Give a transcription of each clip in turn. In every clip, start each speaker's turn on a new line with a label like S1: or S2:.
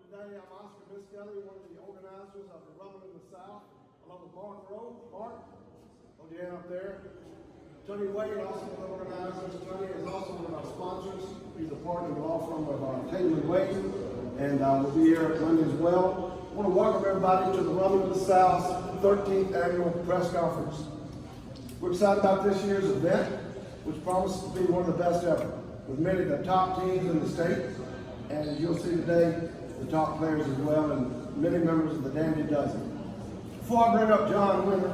S1: Today I'm Oscar Miskelly, one of the organizers of the Rumble in the South, along with Mark Rowe. Mark, hold your hand up there. Tony Wade, also one of the organizers. Tony is also one of our sponsors. He's a partner in the law firm of Taylor & Wade, and will be here Monday as well. I want to welcome everybody to the Rumble in the South 13th Annual Press Conference. We're excited about this year's event, which promises to be one of the best ever, with many of the top teams in the state, and as you'll see today, the top players as well, and many members of the Dandy Dozen. Before I bring up John Winter,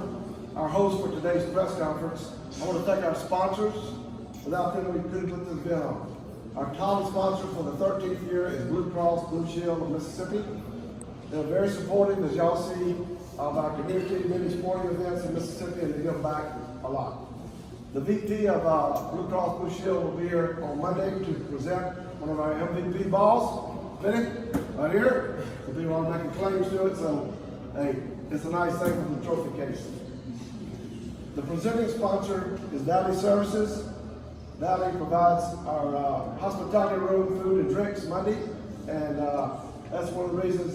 S1: our host for today's press conference, I want to thank our sponsors. Without them, we couldn't put this event on. Our title sponsor for the 13th year is Blue Cross Blue Shield of Mississippi. They're very supportive, as y'all see, of our community, many sporting events in Mississippi, and they give back a lot. The VP of Blue Cross Blue Shield will be here on Monday to present one of our MVP balls. Vinny, right here. If you want to make claims to it, so hey, it's a nice thing from the trophy case. The presenting sponsor is Valley Services. Valley provides our hospitality room, food and drinks Monday, and that's one of the reasons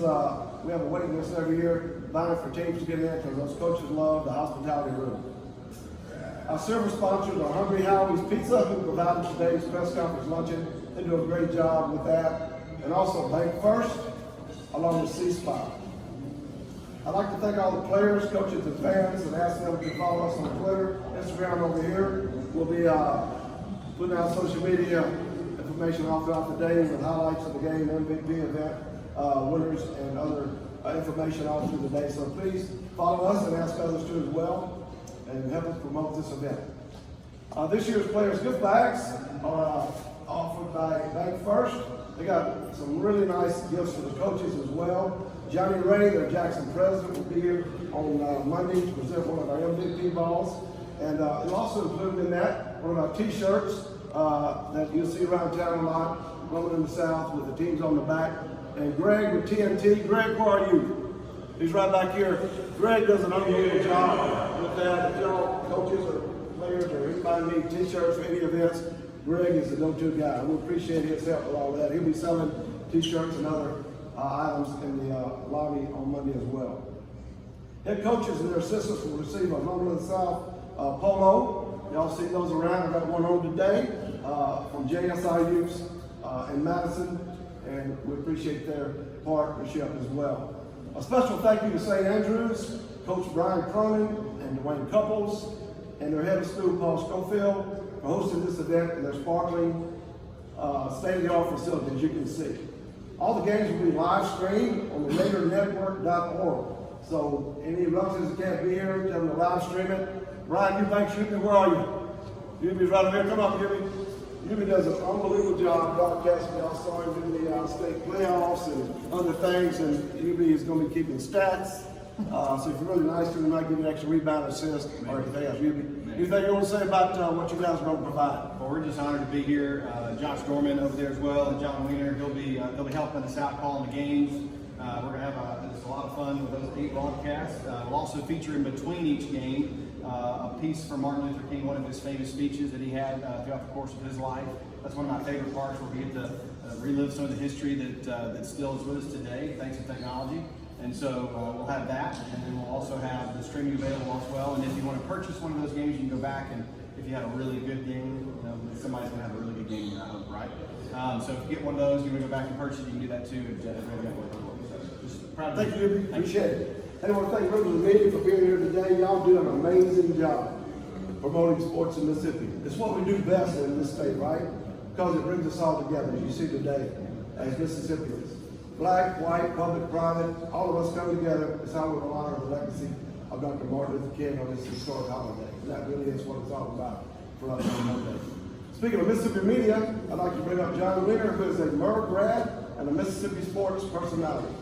S1: we have a waiting list every year, vying for teams to get in, because those coaches love the hospitality room. Our service sponsors are Hungry Howie's Pizza, who provided today's press conference luncheon. They do a great job with that. And also Bank First, along with C-Spot. I'd like to thank all the players, coaches, and fans, and ask them to follow us on Twitter, Instagram over here. We'll be putting out social media information all throughout the day with highlights of the game, MVP event, winners, and other information all through the day. So please follow us and ask others to as well, and help us promote this event. This year's players' gift bags are offered by Bank First. They got some really nice gifts for the coaches as well. Johnny Ray, their Jackson president, will be here on Monday to present one of our MVP balls. And it'll also include in that one of our t-shirts that you'll see around town a lot, Rumble in the South with the teams on the back. And Greg with TNT. Greg, where are you? He's right back here. Greg does an unbelievable job with that. If y'all coaches or players or anybody need t-shirts for any events, Greg is the go-to guy. We appreciate his help with all that. He'll be selling t-shirts and other items in the lobby on Monday as well. Head coaches and their assistants will receive a Rumble in the South polo. Y'all see those around. I got one on today from JSI Youth in Madison, and we appreciate their partnership as well. A special thank you to St. Andrews, Coach Brian Cronin and Dwayne Couples, and their head of school, Paul Schofield, for hosting this event in their sparkling, state-of-the-art facility, as you can see. All the games will be live streamed on the RaiderNetwork.org. So any relatives that can't be here, tell them to live stream it. Ryan Eubanks, where are you? Yubi's right over here. Come up, Yubi. Yubi does an unbelievable job broadcasting. Y'all saw him in the state playoffs and other things, and Yubi is going to be keeping stats. So if you're really nice to him, I might give you an extra rebound assist or anything else. Anything you want to say about what you guys are going to provide?
S2: Well, we're just honored to be here. Josh Dorman over there as well, and John Wiener. He'll be helping us out calling the games. We're going to have just a lot of fun with those 8 broadcasts. We'll also feature in between each game a piece from Martin Luther King, one of his famous speeches that he had throughout the course of his life. That's one of my favorite parts, where we get to relive some of the history that still is with us today, thanks to technology. And so we'll have that, and then we'll also have the streaming available as well. And if you want to purchase one of those games, you can go back, and if you had a really good game, somebody's going to have a really good game in your home, right? So if you get one of those, you want to go back and purchase it, you can do that too. Just proud of you.
S1: Thank you, appreciate it. And I want to thank members of the media for being here today. Y'all do an amazing job promoting sports in Mississippi. It's what we do best in this state, right? Because it brings us all together, as you see today, as Mississippians. Black, white, public, private, all of us come together. It's how we will honor the legacy of Dr. Martin Luther King on this historic holiday. And that really is what it's all about for us on Monday. Speaking of Mississippi media, I'd like to bring up John Wiener, who is a Murr grad and a Mississippi sports personality.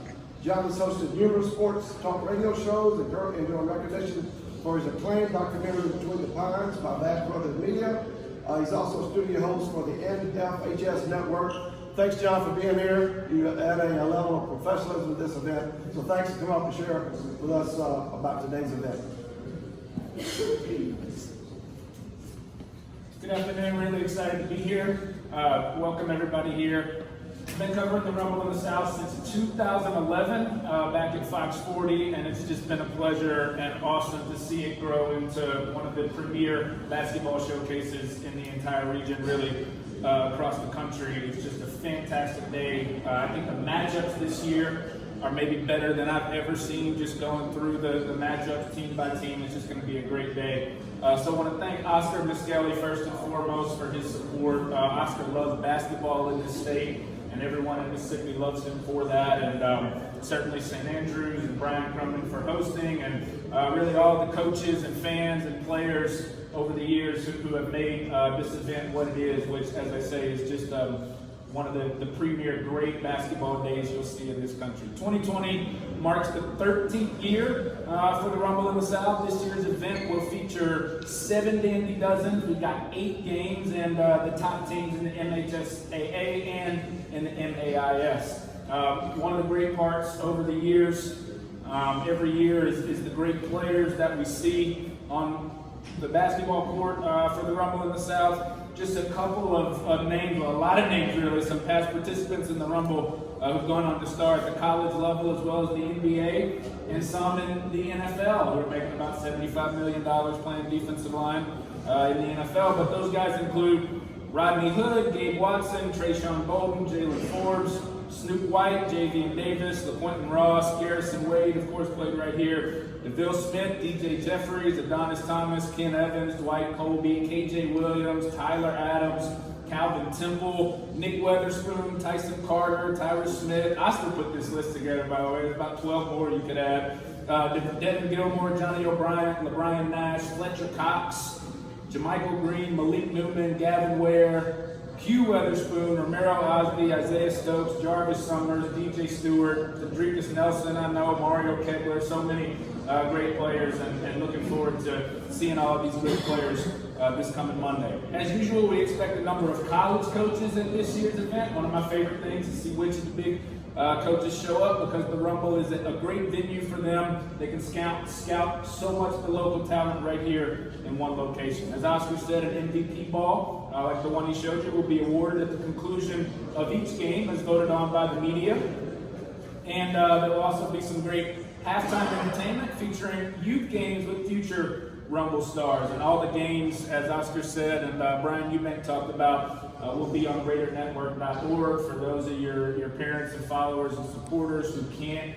S1: John has hosted numerous sports talk radio shows and enjoying recognition for his acclaimed documentary Between the Pines by Bass Brothers Media. He's also a studio host for the NFHS Network. Thanks, John, for being here. You add a level of professionalism to this event. So thanks for coming up to share with us about today's event.
S3: Good afternoon. Really excited to be here. Welcome everybody here. been covering the Rumble in the South since 2011, back at Fox 40, and it's just been a pleasure and awesome to see it grow into one of the premier basketball showcases in the entire region, really, across the country. It's just a fantastic day. I think the matchups this year are maybe better than I've ever seen, just going through the matchups team by team. It's just going to be a great day. So I want to thank Oscar Miskelly first and foremost for his support. Oscar loves basketball in this state, and everyone in Mississippi loves him for that. And certainly St. Andrews and Brian Crumman for hosting, and really all the coaches and fans and players over the years who have made this event what it is, which, as I say, is just one of the premier great basketball days you'll see in this country. 2020 marks the 13th year for the Rumble in the South. This year's event will feature 7 Dandy Dozens. We've got 8 games, and the top teams in the MHSAA and in the MAIS. One of the great parts over the years, every year, is the great players that we see on the basketball court for the Rumble in the South. Just a couple of names, well, a lot of names really, some past participants in the Rumble who've gone on to star at the college level as well as the NBA, and some in the NFL who are making about $75 million playing defensive line in the NFL. But those guys include Rodney Hood, Gabe Watson, Trayshawn Bolden, Jalen Forbes, Snoop White, Javian Davis, LaQuentin Ross, Garrison Wade, of course, played right here, DeVille Smith, DJ Jeffries, Adonis Thomas, Ken Evans, Dwight Colby, KJ Williams, Tyler Adams, Calvin Temple, Nick Weatherspoon, Tyson Carter, Tyrus Smith. Oscar put this list together, by the way. There's about 12 more you could add. Devin Gilmore, Johnny O'Brien, LeBrian Nash, Fletcher Cox, Jamichael Green, Malik Newman, Gavin Ware, Hugh Weatherspoon, Romero Osby, Isaiah Stokes, Jarvis Summers, DJ Stewart, Tadrekus Nelson, I know, Mario Kegler, so many great players, and looking forward to seeing all of these great players this coming Monday. As usual, we expect a number of college coaches at this year's event. One of my favorite things is to see which of the big coaches show up, because the Rumble is a great venue for them. They can scout so much of the local talent right here in one location. As Oscar said, an MVP ball, like the one he showed you, will be awarded at the conclusion of each game as voted on by the media. And there will also be some great halftime entertainment featuring youth games with future Rumble stars. And all the games, as Oscar said, and Brian Eubank talked about, will be on RaiderNetwork.org for those of your parents and followers and supporters who can't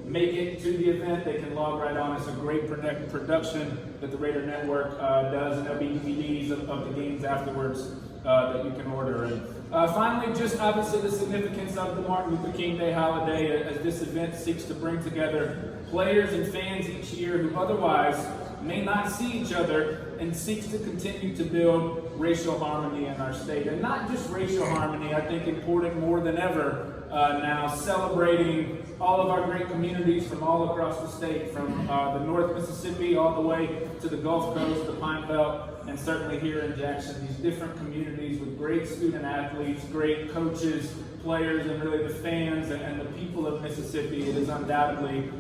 S3: make it to the event. They can log right on. It's a great production that the Raider Network does, and there'll be DVDs of the games afterwards that you can order. And finally, just obviously the significance of the Martin Luther King Day holiday, as this event seeks to bring together players and fans each year who otherwise may not see each other, and seeks to continue to build racial harmony in our state. And not just racial harmony, I think important more than ever now, celebrating all of our great communities from all across the state, from the North Mississippi all the way to the Gulf Coast, the Pine Belt, and certainly here in Jackson, these different communities with great student athletes, great coaches, players, and really the fans and the people of Mississippi. It is undoubtedly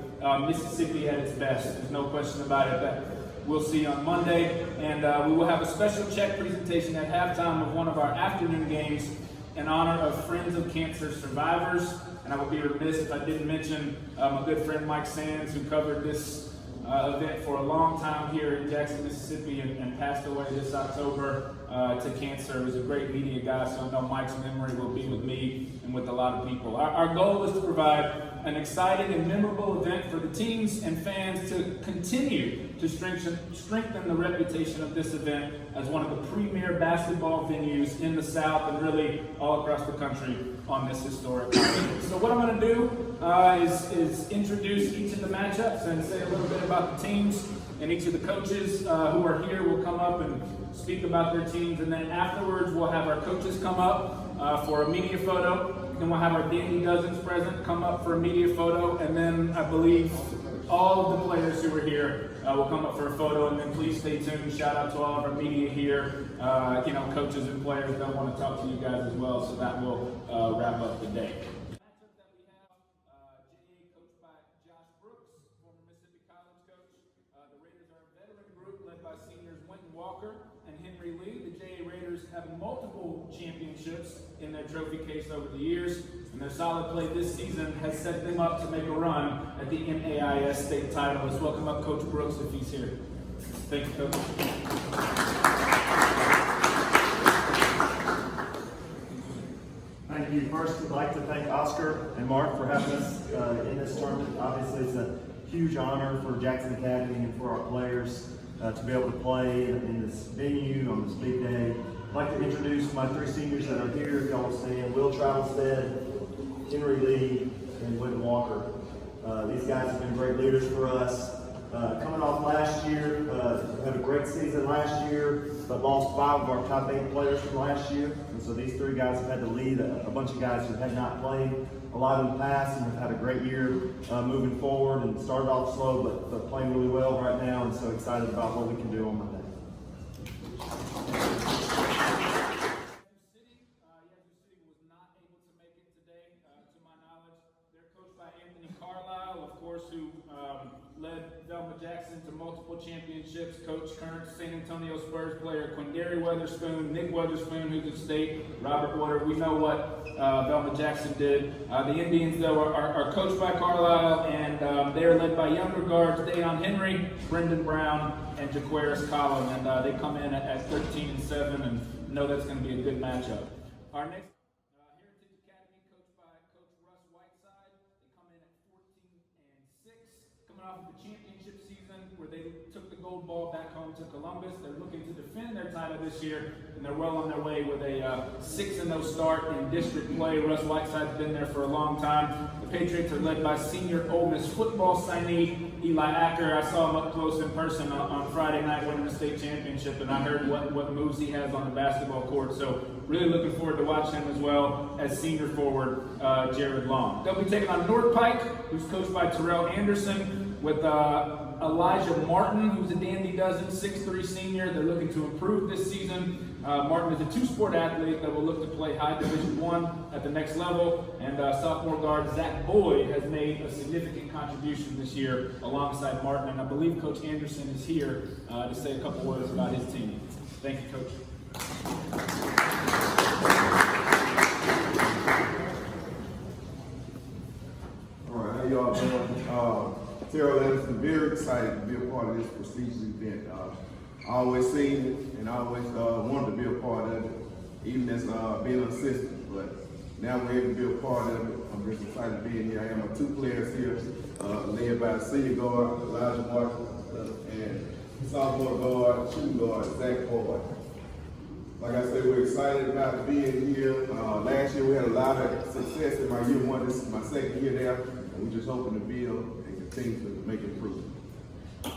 S3: Mississippi at its best. There's no question about it. That we'll see on Monday, and we will have a special check presentation at halftime of one of our afternoon games in honor of Friends of Cancer survivors. And I would be remiss if I didn't mention my good friend Mike Sands, who covered this event for a long time here in Jackson, Mississippi, and passed away this October to cancer. He was a great media guy, so I know Mike's memory will be with me and with a lot of people. Our goal is to provide an exciting and memorable event for the teams and fans to continue to strengthen the reputation of this event as one of the premier basketball venues in the South and really all across the country on this historic holiday. So what I'm going to do is introduce each of the matchups and say a little bit about the teams, and each of the coaches who are here will come up and speak about their teams, and then afterwards we'll have our coaches come up for a media photo. Then we'll have our Dandy Dozens present come up for a media photo, and then I believe all of the players who are here will come up for a photo, and then please stay tuned. Shout out to all of our media here. Coaches and players, they'll want to talk to you guys as well, so that will wrap up the day. Matchup that we have, JA coached by Josh Brooks, former Mississippi College coach. The Raiders are a veteran group led by seniors Wynton Walker and Henry Lee. The JA Raiders having multiple championships in their trophy case over the years, and their solid play this season has set them up to make a run at the MAIS state title. Let's welcome up Coach Brooks if he's here. Thank you, Coach.
S4: Thank you. First, I'd like to thank Oscar and Mark for having us in this tournament. Obviously, it's a huge honor for Jackson Academy and for our players to be able to play in this venue on this big day. I'd like to introduce my three seniors that are here. If y'all will stand: Will Travelstead, Henry Lee, and Whitman Walker. These guys have been great leaders for us. Coming off last year, had a great season last year, but lost 5 of our top 8 players from last year. And so these 3 guys have had to lead a bunch of guys who had not played a lot in the past and have had a great year moving forward, and started off slow but playing really well right now, and so excited about what we can do on Monday.
S3: Who led Velma Jackson to multiple championships, coached current San Antonio Spurs player Quindary Weatherspoon, Nick Weatherspoon, who's at state, Robert Water. We know what Velma Jackson did. The Indians, though, are coached by Carlisle, and they're led by younger guards Dayon Henry, Brendan Brown, and Jaquaris Collin, and they come in at 13-7, and know that's going to be a good matchup. Our next off of the championship season where they took the gold ball back home to Columbus. They're looking to defend their title this year, and they're well on their way with a 6-0 start in district play. Russ Whiteside's been there for a long time. The Patriots are led by senior Ole Miss football signee Eli Acker. I saw him up close in person on Friday night winning the state championship, and I heard what moves he has on the basketball court. So really looking forward to watching him as well as senior forward Jared Long. They'll be taking on North Pike, who's coached by Terrell Anderson, with Elijah Martin, who's a dandy-dozen 6'3" senior. They're looking to improve this season. Martin is a 2-sport athlete that will look to play high Division I at the next level. And sophomore guard Zach Boyd has made a significant contribution this year alongside Martin. And I believe Coach Anderson is here to say a couple words about his team. Thank you, Coach.
S5: All right, how y'all doing? Terrell Anderson, very excited to be a part of this prestigious event. I always seen it and I always wanted to be a part of it, even as being an assistant. But now we're able to be a part of it. I'm just excited to be in here. I have my 2 players here, led by the senior guard, Elijah Martin, and sophomore guard, shooting guard, Zach Boyd. Like I said, we're excited about being here. Last year we had a lot of success in my year 1. This is my 2nd year there, and we're just hoping to build and continue to make improvement.
S3: The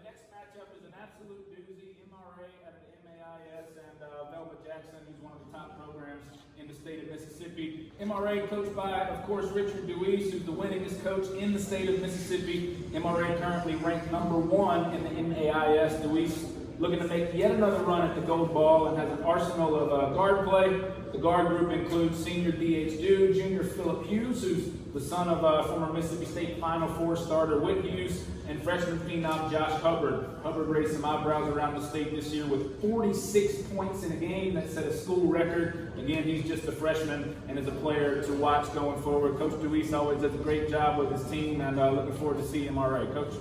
S3: next matchup is an absolute doozy. MRA out of the MAIS and Velma Jackson, who's one of the top programs in the state of Mississippi. MRA coached by, of course, Richard Deweese, who's the winningest coach in the state of Mississippi. MRA currently ranked #1 in the MAIS. Deweese looking to make yet another run at the gold ball and has an arsenal of guard play. The guard group includes senior D.H. Dew, junior Phillip Hughes, who's the son of former Mississippi State Final Four starter Whit Hughes, and freshman phenom Josh Hubbard. Hubbard raised some eyebrows around the state this year with 46 points in a game that set a school record. Again, he's just a freshman and is a player to watch going forward. Coach Deweese always does a great job with his team, and looking forward to seeing him. All right, Coach.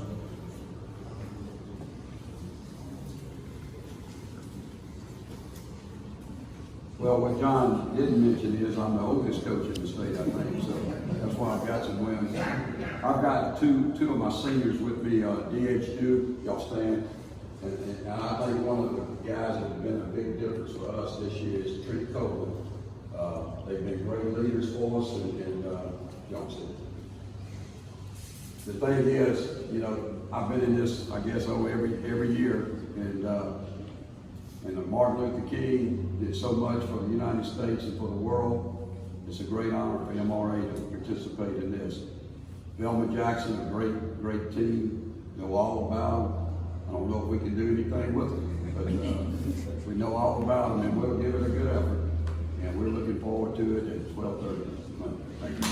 S6: Well, what John didn't mention is I'm the oldest coach in the state, I think, so that's why I've got some wins. I've got two of my seniors with me, D.H. Dew, y'all stand, and I think one of the guys that has been a big difference for us this year is Trent Copeland. They've been great leaders for us, and y'all stand. The thing is, you know, I've been in this, I guess, every year, and Martin Luther King did so much for the United States and for the world. It's a great honor for MRA to participate in this. Velma Jackson, a great team, know all about them. I don't know if we can do anything with them, but we know all about them, and we'll give it a good effort. And we're looking forward to it at 12:30. Thank you.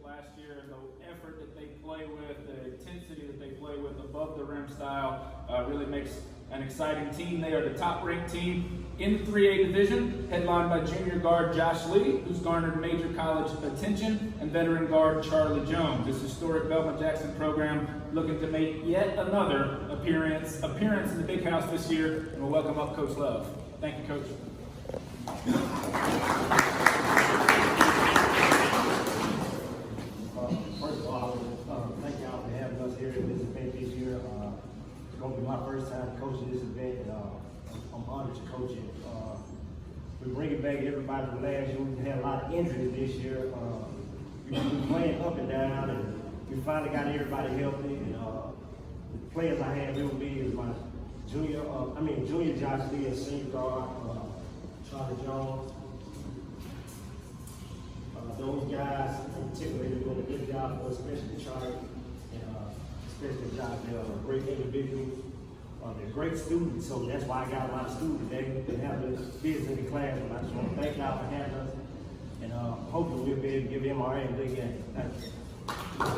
S3: last year, and the effort that they play with, the intensity that they play with, above the rim style, really makes an exciting team. They are the top-ranked team in the 3A division, headlined by junior guard Josh Lee, who's garnered major college attention, and veteran guard Charlie Jones. This historic Belmont-Jackson program looking to make yet another appearance in the big house this year, and we'll welcome up Coach Love. Thank you, Coach.
S7: First of all, I want to thank y'all for having us here at this event this year. It's going to be my first time coaching this event, and I'm honored to coach it. We're bringing back everybody from last year. We had a lot of injuries this year. We've been playing up and down, and we finally got everybody healthy. And the players I have with me is my junior Josh Lee and senior guard Charlie Jones. Those guys in particular are doing a good job for us, especially Charlie and especially Josh. They're great individuals. They're great students, so that's why I got a lot of students. They have the business in the class, and I just want to thank y'all for having us. And hopefully we'll be able to give MRA a big game. Thank you.
S3: Coach,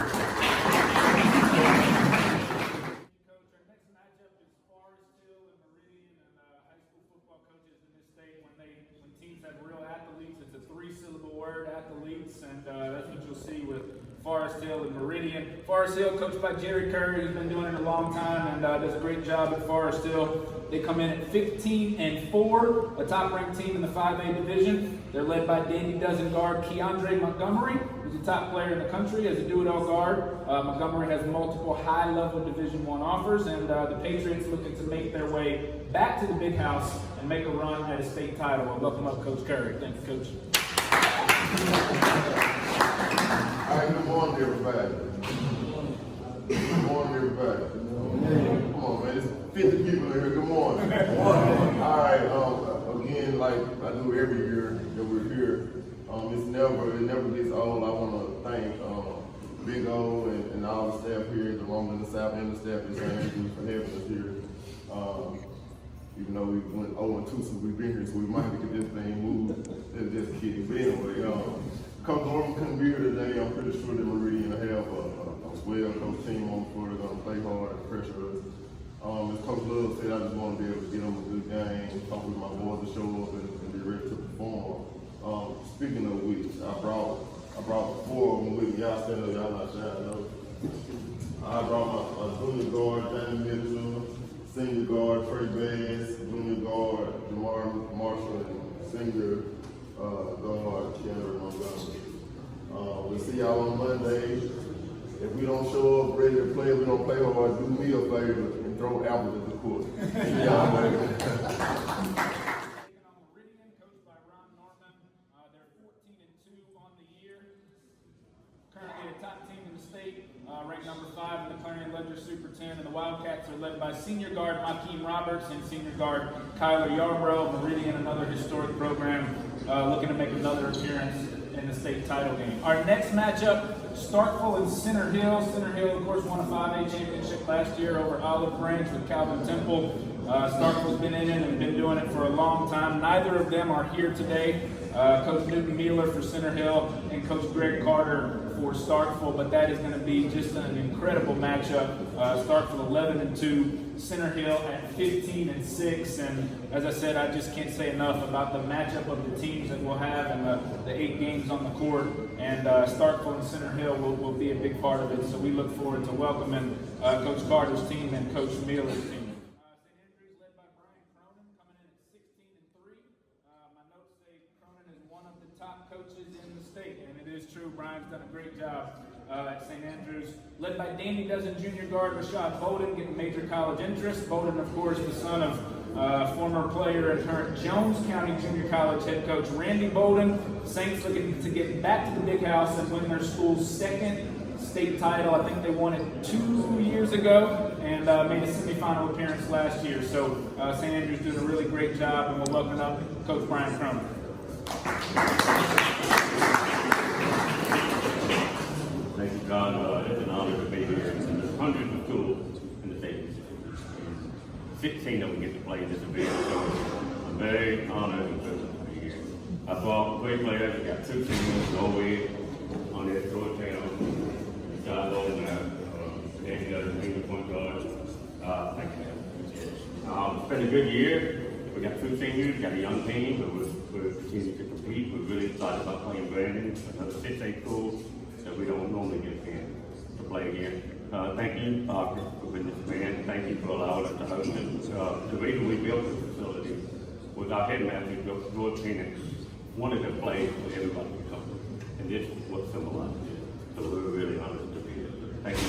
S3: our next matchup is Forest Hill and Meridian, and high school football coaches in this state, when teams have real athletes, it's a 3-syllable word, athletes, and that's what you'll see with Forest Hill and Meridian. Forest Hill, coached by Jerry Curry, who's been doing it a long time and does a great job at Forest Hill. They come in at 15-4, a top-ranked team in the 5A division. They're led by Dandy Dozen guard Keandre Montgomery, who's a top player in the country as a do-it-all guard. Montgomery has multiple high-level Division I offers, and the Patriots looking to make their way back to the big house and make a run at a state title. Well, welcome up, Coach Curry. Thank you, Coach.
S5: All right, good morning, everybody. Good morning, everybody. Come on, man. It's 50 people in here. Good morning. All right. Again, like I do every year that we're here, it never gets old. I want to thank Big O and all the staff here at the Roman in the South and the staff at St. Andrews for having us here. Even though we went 0-2 since we've been here, so we might have to get this thing moved. It's just kidding. But anyway, Coach Norman couldn't be here today. I'm pretty sure that Meridian will have a well-coached team on the floor. They're going to play hard and pressure us. As Coach Love said, I just want to be able to get them a good game, hopefully my boys to show up and be ready to perform. Speaking of which, I brought 4 of them with me. Y'all stand up, y'all not shy, no? I brought my junior guard, Danny Mitchell, senior guard, Trey Bass, junior guard, Jamar Marshall, and senior guard, Keandre Montgomery. We'll see y'all on Monday. If we don't show up ready to play, we don't play hard, do me a favor and throw apples at the court. See y'all Monday.
S3: Meridian, coached by Ron Norman. They're 14-2 on the year. Currently a top team in the state, ranked number 5 in the Clarion Ledger Super 10. And the Wildcats are led by senior guard Makeem Roberts and senior guard Kyler Yarbrough. Meridian, another historic program, looking to make another appearance in the state title game. Our next matchup, Starkville and Center Hill. Center Hill, of course, won a 5A championship last year over Olive Branch with Calvin Temple. Starkville's been in it and been doing it for a long time. Neither of them are here today. Coach Newton Mueller for Center Hill and Coach Greg Carter for Starkville, but that is going to be just an incredible matchup. Starkville 11-2, Center Hill at 15-6, and as I said, I just can't say enough about the matchup of the teams that we'll have and the 8 games on the court, and Starkville and Center Hill will be a big part of it, so we look forward to welcoming Coach Carter's team and Coach Mueller's team. St. Andrews led by Brian Cronin, coming in at 16-3. My notes say Cronin is one of the top coaches in the state, and it is true. Brian's done a great job at St. Andrews. Led by Dandy Dozen junior guard Rashad Bowden, getting major college interest. Bowden, of course, the son of former player and current Jones County Junior College head coach Randy Bowden. Saints looking to get back to the big house and win their school's second state title. I think they won it 2 years ago and made a semifinal appearance last year. So St. Andrews doing a really great job, and we'll welcome up Coach Brian Cronin.
S8: Thank you, God. It's an honor to be here. There's hundreds of schools in the state. 16 of them get to play in this event, so I'm very honored and privileged to be here. I brought great players. I got 2 seniors, no way on their short tail. been a good year. We got 2 seniors, got a young team, but we're continuing to compete. We're really excited about playing Brandon, another 6A school that we don't normally get a chance to play again. Thank you, Oscar, for being this man. Thank you for allowing us to host it. The reason we built this facility was our headmaster, George Keenan, wanted to play for everybody to come. And this is what symbolizes it. So we're really honored to be here. Thank you.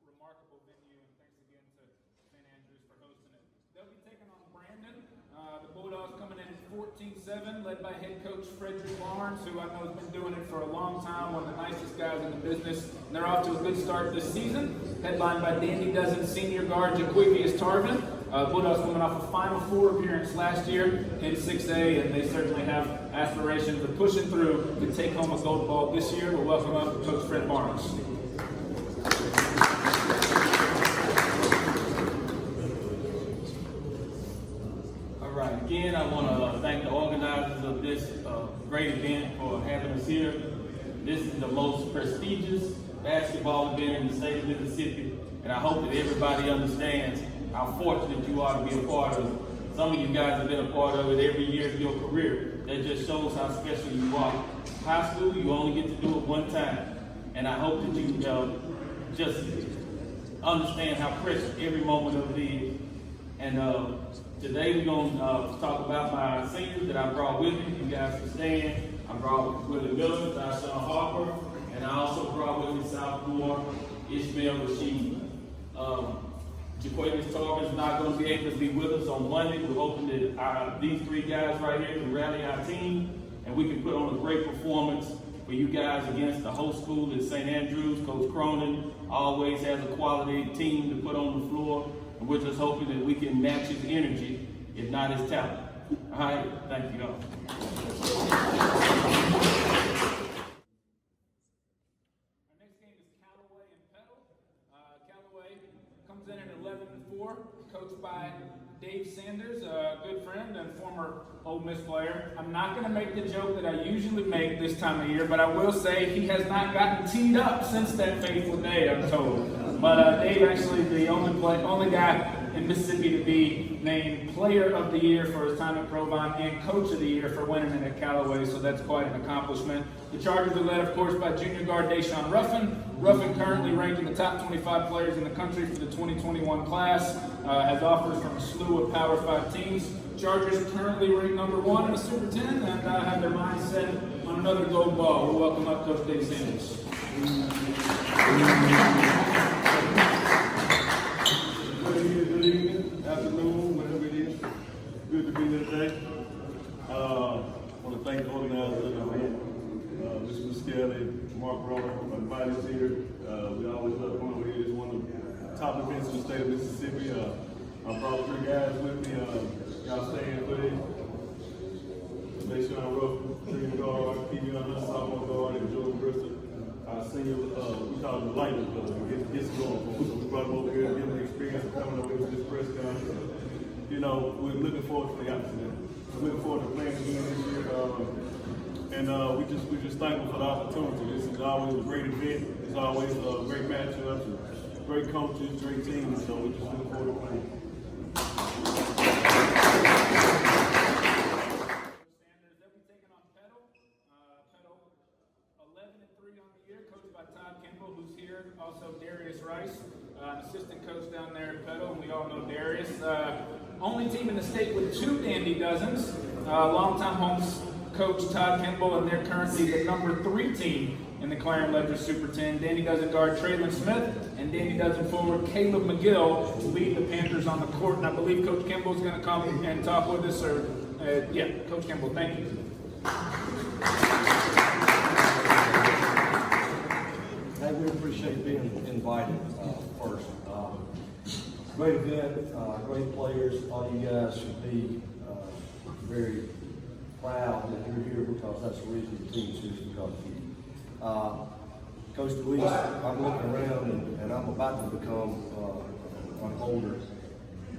S3: Remarkable venue, and thanks again to St. Andrews for hosting it. They'll be taking on Brandon. The Bulldogs coming in at 14-7, led by head coach Frederick Barnes, who I know has been doing it for a long time, one of the nicest guys in the business. And they're off to a good start this season, headlined by Dandy Dozen senior guard Jaquivius Tarvin. Bulldogs coming off a Final Four appearance last year in 6A, and they certainly have aspirations of pushing through to take home a gold ball this year. We'll welcome up Coach Fred Barnes.
S9: All right, again, I want to thank the organizers of this great event for having us here. This is the most prestigious basketball event in the state of Mississippi, and I hope that everybody understands how fortunate you are to be a part of it. Some of you guys have been a part of it every year of your career. That just shows how special you are. High school, you only get to do it one time, and I hope that you just understand how precious every moment of it is. And today we're going to talk about my seniors that I brought with me. You guys can stand. I brought Willie Miller, our son Harper, and I also brought with me sophomore Ishmael Rashid. Jaquivius Tarvin is not going to be able to be with us on Monday. We're hoping that these 3 guys right here can rally our team, and we can put on a great performance for you guys against the host school at St. Andrews. Coach Cronin always has a quality team to put on the floor, and we're just hoping that we can match his energy, if not his talent. All right, thank you all.
S3: Comes in at 11-4, coached by Dave Sanders, a good friend and former Ole Miss player. I'm not going to make the joke that I usually make this time of year, but I will say he has not gotten teed up since that fateful day, I'm told. But Dave actually the only guy in Mississippi to be named Player of the Year for his time at Provine and Coach of the Year for winning it at Callaway, so that's quite an accomplishment. The Chargers are led, of course, by junior guard Deshaun Ruffin. Ruffin currently ranked in the top 25 players in the country for the 2021 class, has offers from a slew of Power 5 teams. Chargers currently ranked number 1 in the Super 10 and have their mind set on another gold ball. We'll welcome up Coach Dave Sanders.
S10: Good evening, afternoon, whatever it is. Good to be here today. I want to thank the organizers of the event, Mr. Muscali, Mark Roller, for inviting us here. We always love coming over here. It's one of the top events in the state of Mississippi. I brought 3 guys with me. Y'all staying with it. Deshaun Ruffin, senior guard, Kevion Hunt, sophomore guard, and Jordan Bristol. Our senior, we call him the lightning brother, gets going for him. So we brought him over here, give him the experience of coming over here with this press conference. You know, we're looking forward to the opportunity. We're looking forward to playing again this year. And we're just thankful for the opportunity. This is always a great event. It's always great matchups, great coaches, great teams. So we're just looking forward to playing.
S3: Also Darius Rice, assistant coach down there at Petal, and we all know Darius. Only team in the state with 2 Dandy Dozens. Longtime home coach Todd Kimball, and they're currently the number 3 team in the Clarion Ledger Super 10. Dandy Dozen guard Traylon Smith and Dandy Dozen forward Caleb McGill lead the Panthers on the court, and I believe Coach Kimball is going to come and talk with us. Coach Kimball, thank you.
S11: Hey, we appreciate being invited first. Great event, great players. All you guys should be very proud that you're here because that's the reason the team's here is because of you. Coach DeWeese, I'm looking around and I'm about to become an older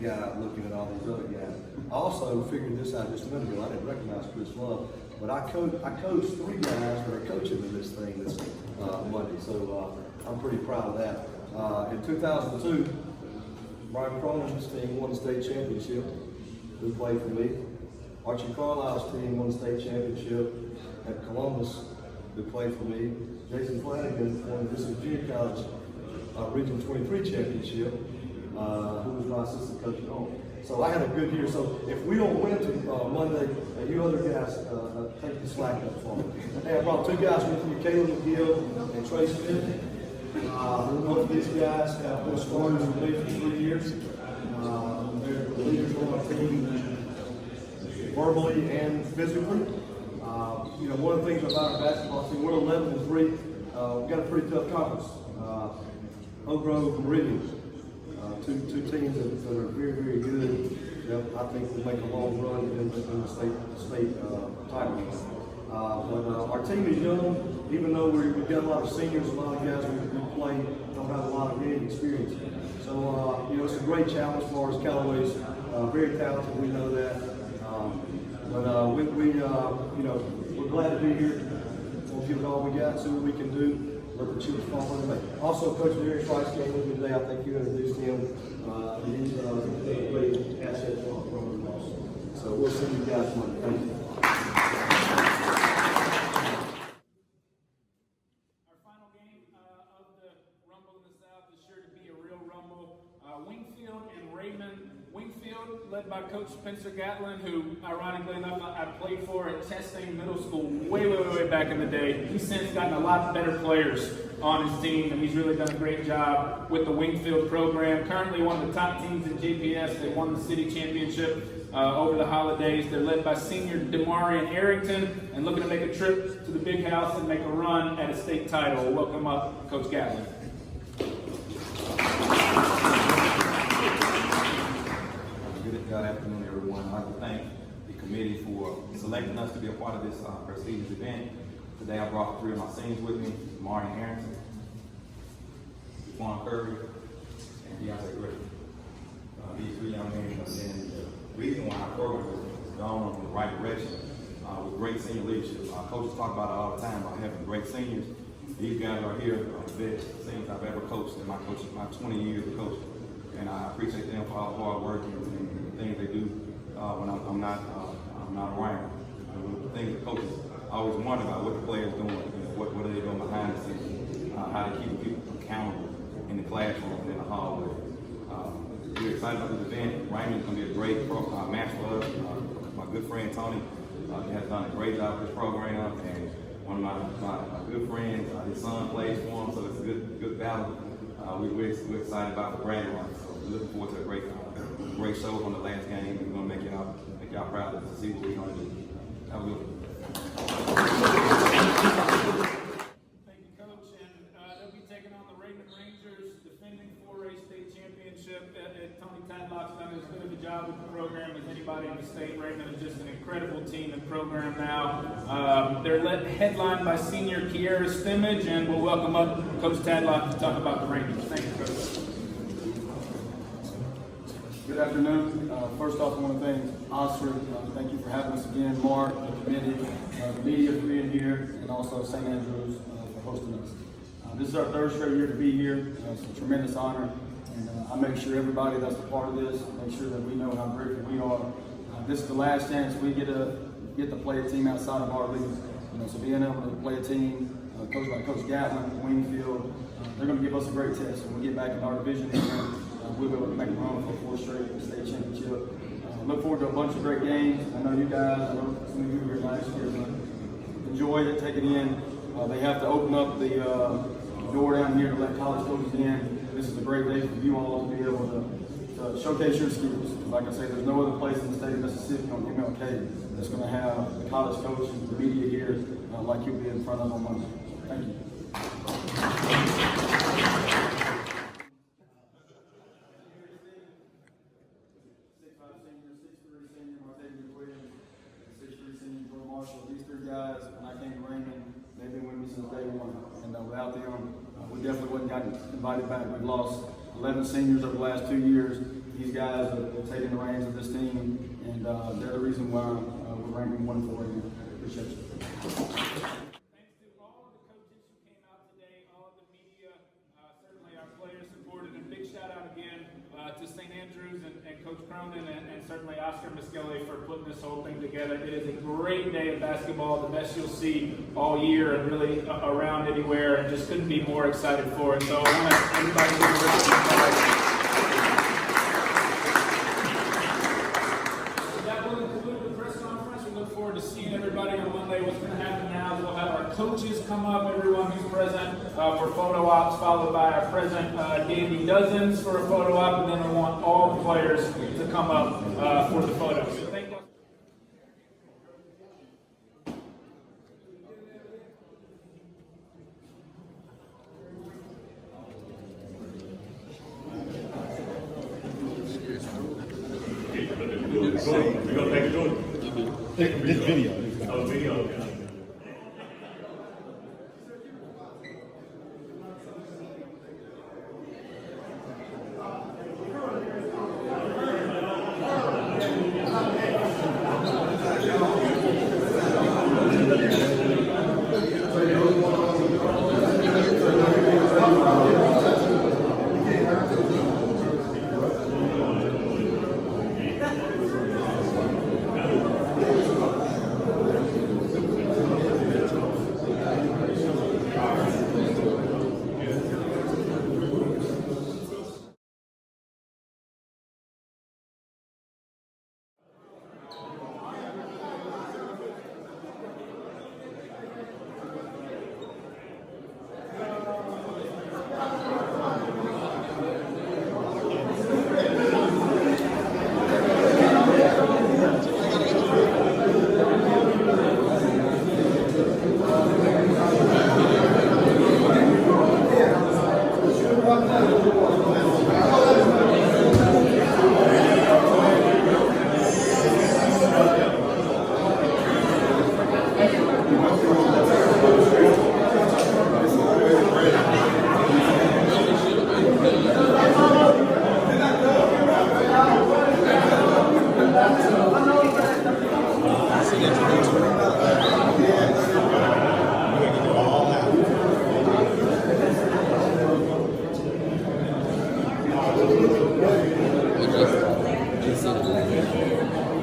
S11: guy looking at all these other guys. I also figured this out just a minute ago. I didn't recognize Chris Love, but I coached 3 guys that are coaching in this thing this Monday, so I'm pretty proud of that. In 2002, Brian Cronin's team won the state championship, who played for me. Archie Carlisle's team won the state championship at Columbus, who played for me. Jason Flanagan won the District Junior College Region 23 championship, who was my assistant coach at home. So I had a good year. So if we don't win to Monday, you other guys take the slack up for me. Hey, I brought two guys with me, Caleb McGill and Trey Smith. Both of these guys have been starters in the league for 3 years. They're the leaders on our team, verbally and physically. You know, one of the things about our basketball team, we're 11-3. We've got a pretty tough conference. Oak Grove and Meridian, two teams that are very, very good. I think will make a long run in the state title. But our team is young, even though we've got a lot of seniors, a lot of guys who play don't have a lot of game experience. So you know, it's a great challenge for us. Callaway's very talented, we know that. But we you know, we're glad to be here. We'll give it all we got, see what we can do. Let the chips fall where they may. Also, Coach Darius Rice came with me today. I think you introduced him. He's a great asset for our program also. So we'll see you guys Monday. Thank you.
S3: Our final game of the Rumble in the South is sure to be a real rumble. Wingfield and Raymond. Wingfield, led by Coach Spencer Gatlin, who, ironically enough, I played for at Testing Middle School way back in the day. He's since gotten a lot better players on his team, and he's really done a great job with the Wingfield program. Currently one of the top teams in JPS. They won the city championship over the holidays. They're led by senior Demarion Arrington and looking to make a trip to the big house and make a run at a state title. Welcome up, Coach Gatlin.
S12: Good afternoon, everyone. I'd like to thank the committee for selecting us to be a part of this prestigious event. Today I brought three of my seniors with me, Martin Harrington, Juan Curry, and Deontay Gray. These three young men have been the reason why our program has gone in the right direction with great senior leadership. Coaches talk about it all the time, about having great seniors. These guys are here, the best seniors I've ever coached in my 20 years of coaching. And I appreciate them for all the hard work and the things they do when I'm not around. The things that coaches always wonder about what the players doing, what are they doing behind the scenes, how they keep people accountable in the classroom and in the hallway. We're excited about this event. Raymond's going to be a great match for us. My good friend Tony has done a great job with this program, and one of my good friends, his son plays for him, so it's a good battle. We're excited about the brand run, so we're looking forward to a great show on the last game. We're going to make y'all proud to see what we're going to do. Have a good one.
S3: Thank you, Coach. And they'll be taking on the Raymond Rangers, defending 4A state championship. Tony Tadlock's done as good of a job with the program as anybody in the state. Raymond is just an incredible team and program now. They're headlined by senior Kiera Stimmage, and we'll welcome up Coach Tadlock to talk about the Rangers. Thank you, Coach.
S13: Good afternoon. First off, I want to thank Oscar. Thank you for having us again. Mark, the committee, the media for being here, and also St. Andrews for hosting us. This is our third straight year to be here. It's a tremendous honor. And I make sure everybody that's a part of this, make sure that we know how grateful we are. This is the last chance we get to play a team outside of our league. So being able to play a team coached by Coach Gatlin, Wingfield, they're going to give us a great test. When we get back in our division, we'll be able to make a run for a 4th straight state championship. Look forward to a bunch of great games. I know you guys, I know some of you were here last year, but enjoy it, take it in. They have to open up the door down here to let college coaches in. This is a great day for you all to be able to showcase your skills. Like I say, there's no other place in the state of Mississippi on MLK that's going to have the college coaches, the media here, like you'll be in front of on Monday. Thank you. These three guys, when I came to Raymond, they've been with me since day one. And without them, we definitely wouldn't gotten invited back. We've lost 11 seniors over the last 2 years. These guys have taken the reins of this team, and they're the reason why we're ranking 1 for you. Appreciate you.
S3: Thanks to all of the coaches who came out today, all of the media, certainly our players Cronin and certainly Oscar Miskelly for putting this whole thing together. It is a great day of basketball, the best you'll see all year and really around anywhere, and just couldn't be more excited for it. So I want everybody to give a round of applause. That will conclude the press conference. We look forward to seeing everybody on Monday. What's going to happen now is we'll have our coaches come up, everyone who's present, for photo ops, followed by our president, Dandy Dozens, for a photo op, and then we want all the players to come up for the photo. So thank you.
S8: We're gonna take a look. This video. Oh, video, yeah.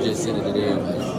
S14: Just send it to them.